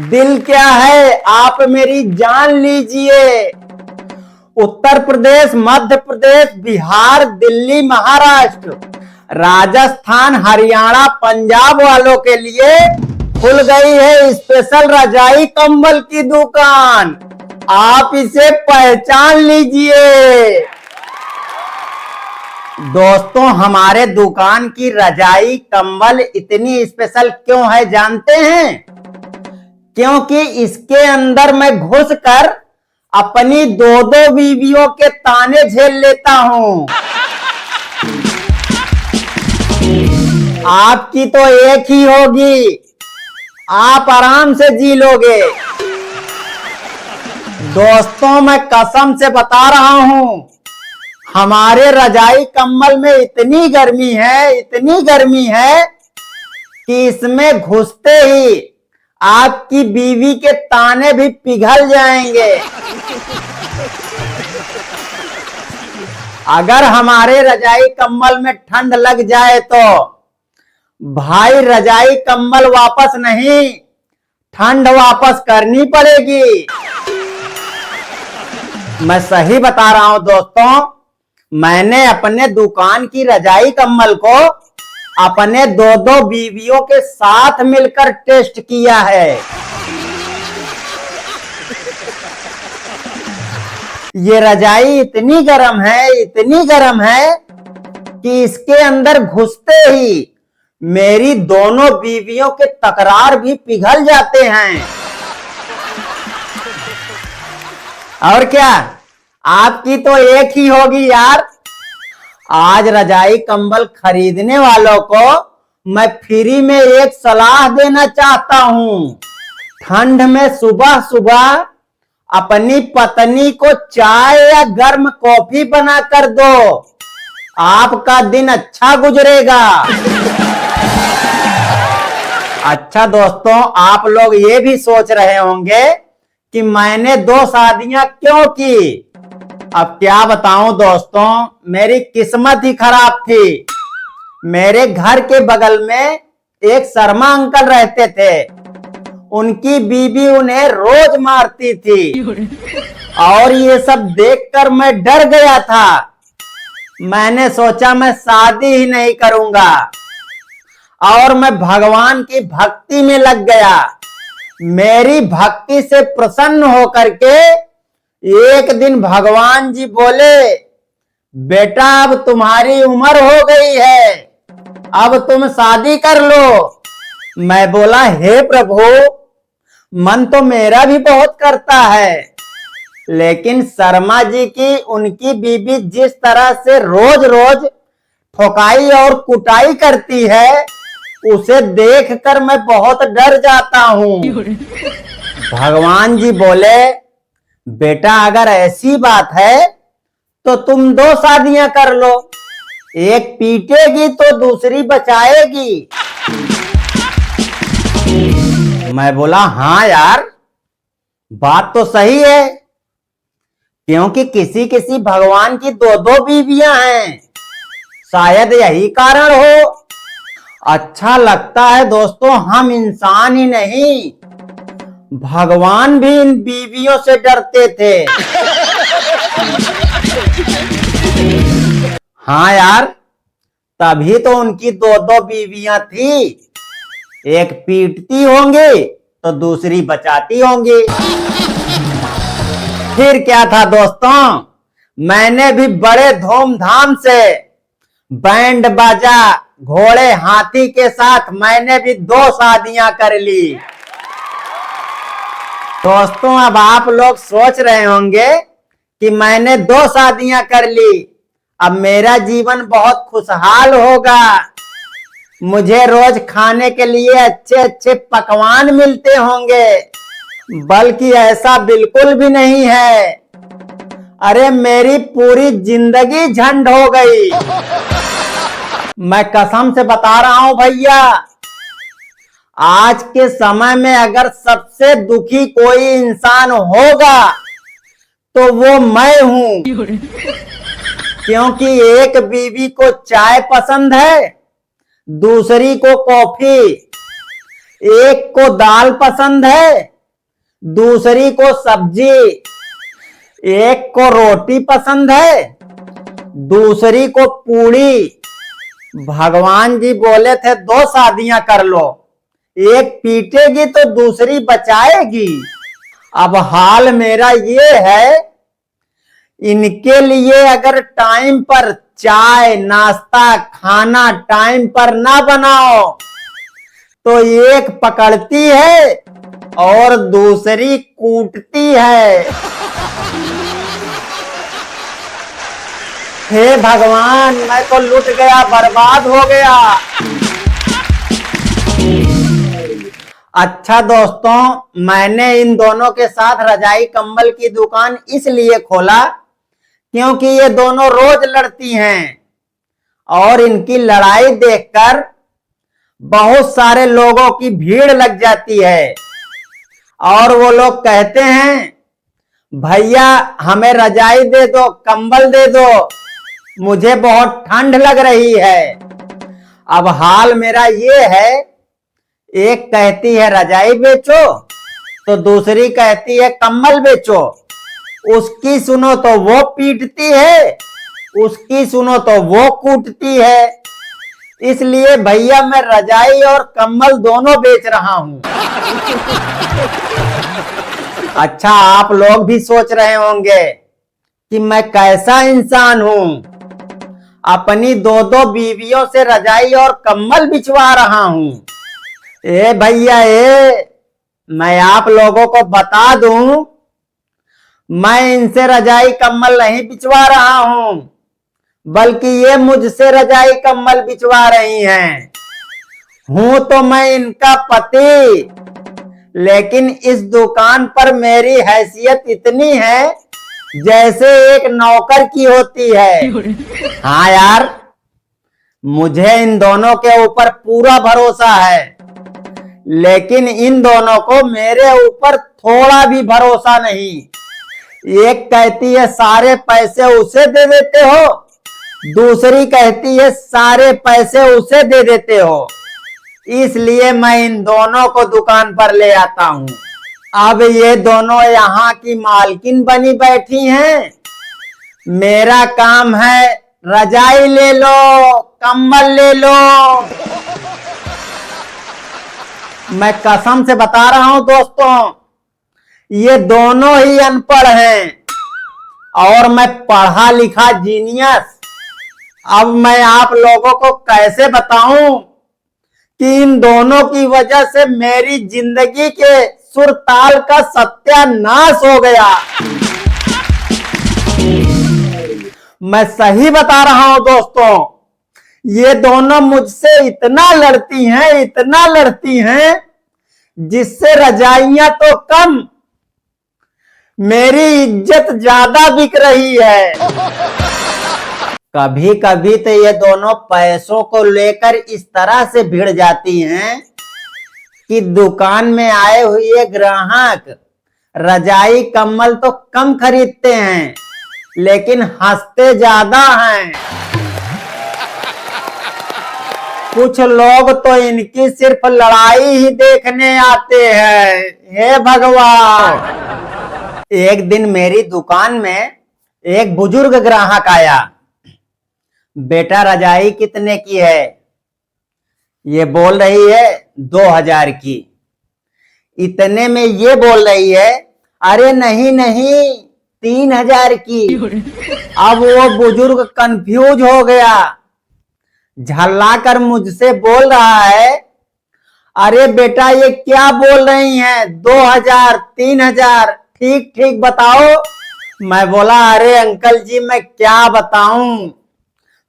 दिल क्या है आप मेरी जान लीजिए। उत्तर प्रदेश, मध्य प्रदेश, बिहार, दिल्ली, महाराष्ट्र, राजस्थान, हरियाणा, पंजाब वालों के लिए खुल गई है स्पेशल रजाई कंबल की दुकान। आप इसे पहचान लीजिए। दोस्तों, हमारे दुकान की रजाई कंबल इतनी स्पेशल क्यों है जानते हैं? क्योंकि इसके अंदर मैं घुसकर अपनी दो बीवियों के ताने झेल लेता हूं। आपकी तो एक ही होगी, आप आराम से जी लोगे। दोस्तों, मैं कसम से बता रहा हूं, हमारे रजाई कंबल में इतनी गर्मी है कि इसमें घुसते ही आपकी बीवी के ताने भी पिघल जाएंगे। अगर हमारे रजाई कंबल में ठंड लग जाए तो भाई रजाई कंबल वापस नहीं, ठंड वापस करनी पड़ेगी। मैं सही बता रहा हूं दोस्तों, मैंने अपने दुकान की रजाई कंबल को अपने दो बीवियों के साथ मिलकर टेस्ट किया है। ये रजाई इतनी गर्म है कि इसके अंदर घुसते ही मेरी दोनों बीवियों के तकरार भी पिघल जाते हैं। और क्या, आपकी तो एक ही होगी यार। आज रजाई कंबल खरीदने वालों को मैं फ्री में एक सलाह देना चाहता हूं। ठंड में सुबह सुबह अपनी पत्नी को चाय या गर्म कॉफी बना कर दो, आपका दिन अच्छा गुजरेगा। अच्छा दोस्तों, आप लोग ये भी सोच रहे होंगे कि मैंने 2 शादियां क्यों की। अब क्या बताऊं दोस्तों, मेरी किस्मत ही खराब थी। मेरे घर के बगल में एक शर्मा अंकल रहते थे। उनकी बीवी उन्हें रोज मारती थी और ये सब देखकर मैं डर गया था। मैंने सोचा मैं शादी ही नहीं करूंगा और मैं भगवान की भक्ति में लग गया। मेरी भक्ति से प्रसन्न होकर के एक दिन भगवान जी बोले, बेटा अब तुम्हारी उम्र हो गई है, अब तुम शादी कर लो। मैं बोला, हे प्रभु, मन तो मेरा भी बहुत करता है, लेकिन शर्मा जी की उनकी बीबी जिस तरह से रोज रोज ठोकाई और कुटाई करती है, उसे देखकर मैं बहुत डर जाता हूँ। भगवान जी बोले, बेटा अगर ऐसी बात है तो तुम 2 शादियां कर लो, एक पीटेगी तो दूसरी बचाएगी। मैं बोला, हाँ यार, बात तो सही है, क्योंकि किसी किसी भगवान की 2 बीवियां हैं, शायद यही कारण हो। अच्छा लगता है दोस्तों, हम इंसान ही नहीं, भगवान भी इन बीवियों से डरते थे। हाँ यार, तभी तो उनकी 2 बीवियां थी, एक पीटती होंगी तो दूसरी बचाती होंगी। फिर क्या था दोस्तों, मैंने भी बड़े धूमधाम से बैंड बाजा, घोड़े हाथी के साथ मैंने भी 2 शादियां कर ली। दोस्तों, अब आप लोग सोच रहे होंगे कि मैंने 2 शादियां कर ली, अब मेरा जीवन बहुत खुशहाल होगा, मुझे रोज खाने के लिए अच्छे अच्छे पकवान मिलते होंगे। बल्कि ऐसा बिल्कुल भी नहीं है। अरे मेरी पूरी जिंदगी झंड हो गई। मैं कसम से बता रहा हूं भैया, आज के समय में अगर सबसे दुखी कोई इंसान होगा तो वो मैं हूं। क्योंकि एक बीवी को चाय पसंद है, दूसरी को कॉफी, एक को दाल पसंद है, दूसरी को सब्जी, एक को रोटी पसंद है, दूसरी को पूड़ी। भगवान जी बोले थे 2 शादियां कर लो, एक पीटेगी तो दूसरी बचाएगी। अब हाल मेरा ये है, इनके लिए अगर टाइम पर चाय नाश्ता खाना टाइम पर ना बनाओ तो एक पकड़ती है और दूसरी कूटती है। हे भगवान, मैं तो लुट गया, बर्बाद हो गया। अच्छा दोस्तों, मैंने इन दोनों के साथ रजाई कंबल की दुकान इसलिए खोला क्योंकि ये दोनों रोज लड़ती हैं और इनकी लड़ाई देखकर बहुत सारे लोगों की भीड़ लग जाती है और वो लोग कहते हैं भैया हमें रजाई दे दो, कंबल दे दो, मुझे बहुत ठंड लग रही है। अब हाल मेरा ये है, एक कहती है रजाई बेचो तो दूसरी कहती है कंबल बेचो। उसकी सुनो तो वो पीटती है, उसकी सुनो तो वो कूटती है। इसलिए भैया मैं रजाई और कंबल दोनों बेच रहा हूं। अच्छा, आप लोग भी सोच रहे होंगे कि मैं कैसा इंसान हूं, अपनी 2-2 बीवियों से रजाई और कंबल बिचवा रहा हूं। ए भैया मैं आप लोगों को बता दूं, मैं इनसे रजाई कंबल नहीं बिचवा रहा हूं, बल्कि ये मुझसे रजाई कंबल बिचवा रही हैं। हूं तो मैं इनका पति, लेकिन इस दुकान पर मेरी हैसियत इतनी है जैसे एक नौकर की होती है। हाँ यार, मुझे इन दोनों के ऊपर पूरा भरोसा है, लेकिन इन दोनों को मेरे ऊपर थोड़ा भी भरोसा नहीं। एक कहती है सारे पैसे उसे दे देते हो, दूसरी कहती है सारे पैसे उसे दे देते हो। इसलिए मैं इन दोनों को दुकान पर ले आता हूं। अब ये दोनों यहाँ की मालकिन बनी बैठी हैं, मेरा काम है रजाई ले लो कंबल ले लो। मैं कसम से बता रहा हूं दोस्तों, ये दोनों ही अनपढ़ हैं और मैं पढ़ा लिखा जीनियस। अब मैं आप लोगों को कैसे बताऊं कि इन दोनों की वजह से मेरी जिंदगी के सुर ताल का सत्यानाश हो गया। मैं सही बता रहा हूं दोस्तों, ये दोनों मुझसे इतना लड़ती हैं जिससे रजाइयां तो कम मेरी इज्जत ज्यादा बिक रही है। कभी कभी तो ये दोनों पैसों को लेकर इस तरह से भिड़ जाती हैं कि दुकान में आए हुए ग्राहक रजाई कंबल तो कम खरीदते हैं, लेकिन हंसते ज्यादा हैं। कुछ लोग तो इनकी सिर्फ लड़ाई ही देखने आते हैं। हे भगवान! एक दिन मेरी दुकान में एक बुजुर्ग ग्राहक आया। बेटा रजाई कितने की है? ये बोल रही है 2000 की। इतने में ये बोल रही है अरे नहीं 3000 की। अब वो बुजुर्ग कंफ्यूज हो गया, झल्लाकर मुझसे बोल रहा है अरे बेटा ये क्या बोल रही हैं, 2000 3000 ठीक ठीक बताओ। मैं बोला अरे अंकल जी मैं क्या बताऊं,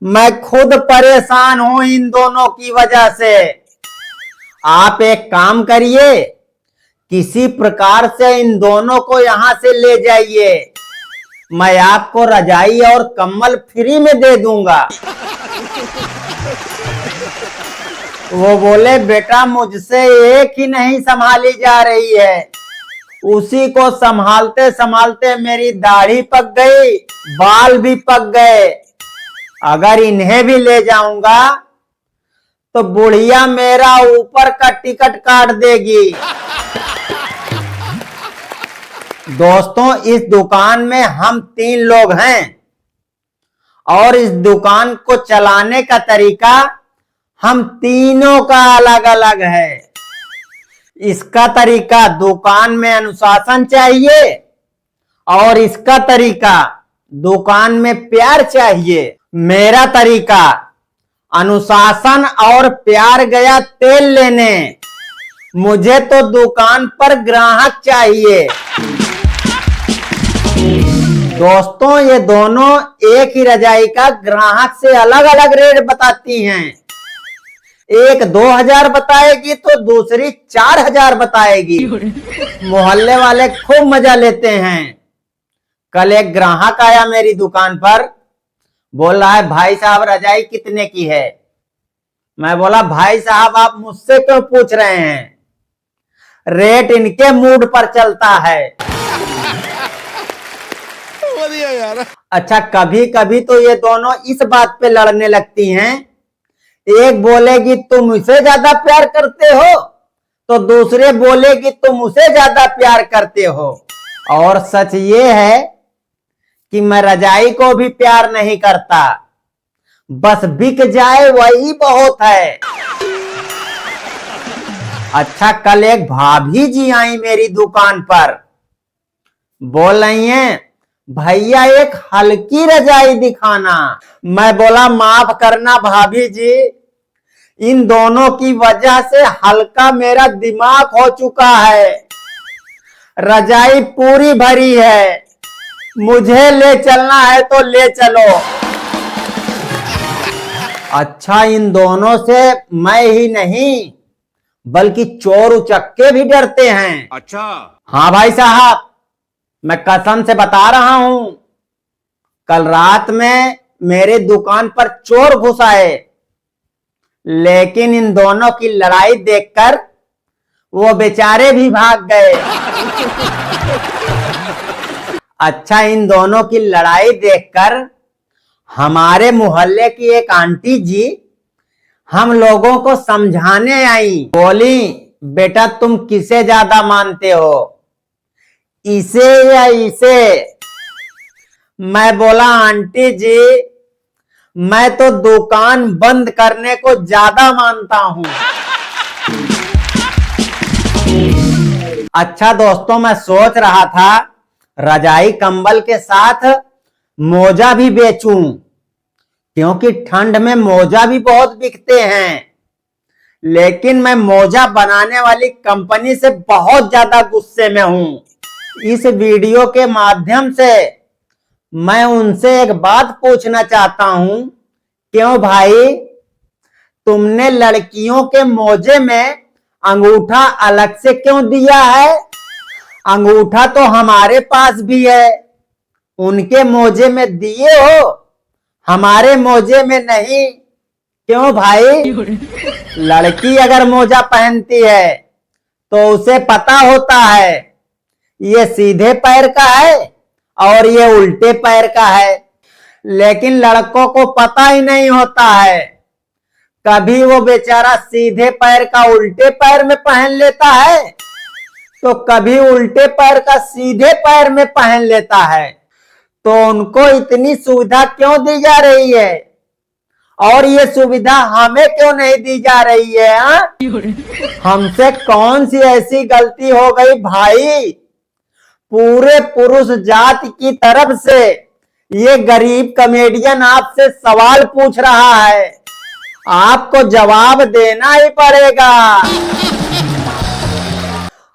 मैं खुद परेशान हूं इन दोनों की वजह से। आप एक काम करिए, किसी प्रकार से इन दोनों को यहां से ले जाइए, मैं आपको रजाई और कंबल फ्री में दे दूंगा। वो बोले बेटा मुझसे एक ही नहीं संभाली जा रही है, उसी को संभालते संभालते मेरी दाढ़ी पक गई, बाल भी पक गए। अगर इन्हें भी ले जाऊंगा तो बुढ़िया मेरा ऊपर का टिकट काट देगी। दोस्तों इस दुकान में हम 3 लोग हैं और इस दुकान को चलाने का तरीका हम तीनों का अलग अलग है। इसका तरीका दुकान में अनुशासन चाहिए और इसका तरीका दुकान में प्यार चाहिए। मेरा तरीका अनुशासन और प्यार गया तेल लेने, मुझे तो दुकान पर ग्राहक चाहिए। दोस्तों ये दोनों एक ही रजाई का ग्राहक से अलग अलग रेट बताती हैं। एक 2000 बताएगी तो दूसरी 4000 बताएगी। मोहल्ले वाले खूब मजा लेते हैं। कल एक ग्राहक आया मेरी दुकान पर, बोल रहा है भाई साहब रजाई कितने की है। मैं बोला भाई साहब आप मुझसे क्यों पूछ रहे हैं, रेट इनके मूड पर चलता है। यार। अच्छा कभी कभी तो ये दोनों इस बात पे लड़ने लगती हैं। एक बोलेगी तुम उसे ज्यादा प्यार करते हो तो दूसरे बोलेगी तुम उसे ज्यादा प्यार करते हो। और सच ये है कि मैं रजाई को भी प्यार नहीं करता, बस बिक जाए वही बहुत है। अच्छा कल एक भाभी जी आई मेरी दुकान पर, बोल रही हैं भैया एक हल्की रजाई दिखाना। मैं बोला माफ करना भाभी जी, इन दोनों की वजह से हल्का मेरा दिमाग हो चुका है। रजाई पूरी भरी है, मुझे ले चलना है तो ले चलो। अच्छा इन दोनों से मैं ही नहीं बल्कि चोर उचक्के भी डरते हैं। अच्छा हाँ भाई साहब मैं कसम से बता रहा हूं, कल रात में मेरे दुकान पर चोर घुस आए, लेकिन इन दोनों की लड़ाई देखकर वो बेचारे भी भाग गए। अच्छा इन दोनों की लड़ाई देखकर हमारे मोहल्ले की एक आंटी जी हम लोगों को समझाने आई। बोली बेटा तुम किसे ज्यादा मानते हो, इसे या इसे। मैं बोला आंटी जी मैं तो दुकान बंद करने को ज्यादा मानता हूं। अच्छा दोस्तों मैं सोच रहा था रजाई कंबल के साथ मोजा भी बेचूं, क्योंकि ठंड में मोजा भी बहुत बिकते हैं। लेकिन मैं मोजा बनाने वाली कंपनी से बहुत ज्यादा गुस्से में हूं। इस वीडियो के माध्यम से मैं उनसे एक बात पूछना चाहता हूं, क्यों भाई तुमने लड़कियों के मोजे में अंगूठा अलग से क्यों दिया है? अंगूठा तो हमारे पास भी है, उनके मोजे में दिए हो, हमारे मोजे में नहीं, क्यों भाई? लड़की अगर मोजा पहनती है तो उसे पता होता है ये सीधे पैर का है और ये उल्टे पैर का है, लेकिन लड़कों को पता ही नहीं होता है। कभी वो बेचारा सीधे पैर का उल्टे पैर में पहन लेता है तो कभी उल्टे पैर का सीधे पैर में पहन लेता है। तो उनको इतनी सुविधा क्यों दी जा रही है और ये सुविधा हमें क्यों नहीं दी जा रही है? हमसे कौन सी ऐसी गलती हो गई भाई? पूरे पुरुष जाति की तरफ से ये गरीब कॉमेडियन आपसे सवाल पूछ रहा है, आपको जवाब देना ही पड़ेगा।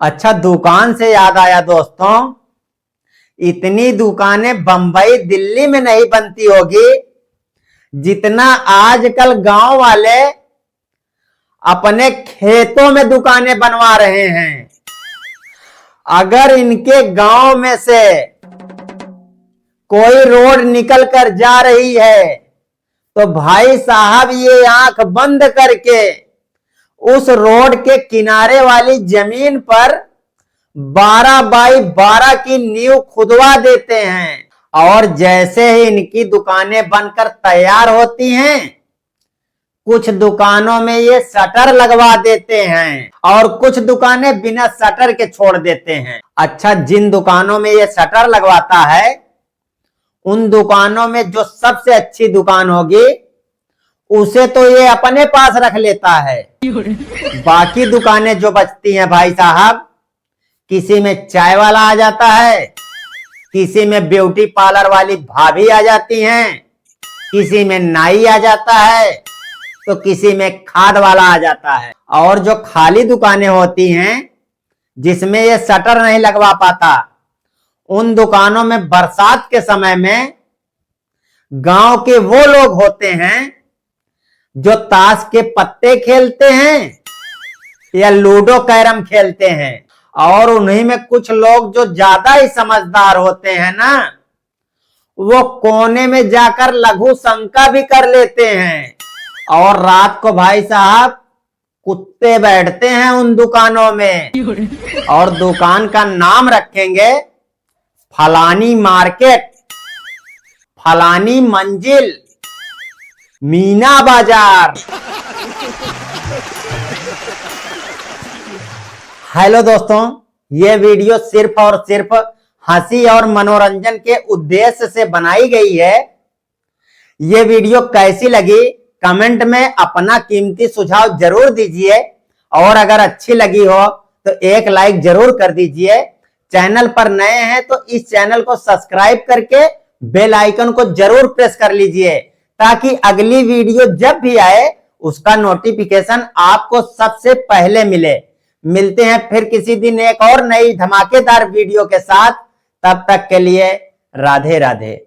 अच्छा दुकान से याद आया दोस्तों, इतनी दुकानें बंबई दिल्ली में नहीं बनती होगी जितना आजकल गांव वाले अपने खेतों में दुकानें बनवा रहे हैं। अगर इनके गांव में से कोई रोड निकल कर जा रही है तो भाई साहब ये आंख बंद करके उस रोड के किनारे वाली जमीन पर 12 बाई 12 की नींव खुदवा देते हैं और जैसे ही इनकी दुकानें बनकर तैयार होती हैं कुछ दुकानों में ये शटर लगवा देते हैं और कुछ दुकानें बिना शटर के छोड़ देते हैं। अच्छा, जिन दुकानों में ये शटर लगवाता है उन दुकानों में जो सबसे अच्छी दुकान होगी उसे तो ये अपने पास रख लेता है। बाकी दुकानें जो बचती हैं भाई साहब, किसी में चाय वाला आ जाता है, किसी में ब्यूटी पार्लर वाली भाभी आ जाती हैं, किसी में नाई आ जाता है, तो किसी में खाद वाला आ जाता है। और जो खाली दुकानें होती हैं जिसमें ये शटर नहीं लगवा पाता, उन दुकानों में बरसात के समय में गांव के वो लोग होते हैं जो ताश के पत्ते खेलते हैं या लूडो कैरम खेलते हैं, और उन्हीं में कुछ लोग जो ज्यादा ही समझदार होते हैं ना, वो कोने में जाकर लघु शंका भी कर लेते हैं। और रात को भाई साहब कुत्ते बैठते हैं उन दुकानों में और दुकान का नाम रखेंगे फलानी मार्केट, फलानी मंजिल, मीना बाजार। हेलो दोस्तों, ये वीडियो सिर्फ और सिर्फ हंसी और मनोरंजन के उद्देश्य से बनाई गई है। ये वीडियो कैसी लगी कमेंट में अपना कीमती सुझाव जरूर दीजिए, और अगर अच्छी लगी हो तो एक लाइक जरूर कर दीजिए। चैनल पर नए हैं तो इस चैनल को सब्सक्राइब करके बेल आइकन को जरूर प्रेस कर लीजिए, ताकि अगली वीडियो जब भी आए उसका नोटिफिकेशन आपको सबसे पहले मिले। मिलते हैं फिर किसी दिन एक और नई धमाकेदार वीडियो के साथ। तब तक के लिए राधे राधे।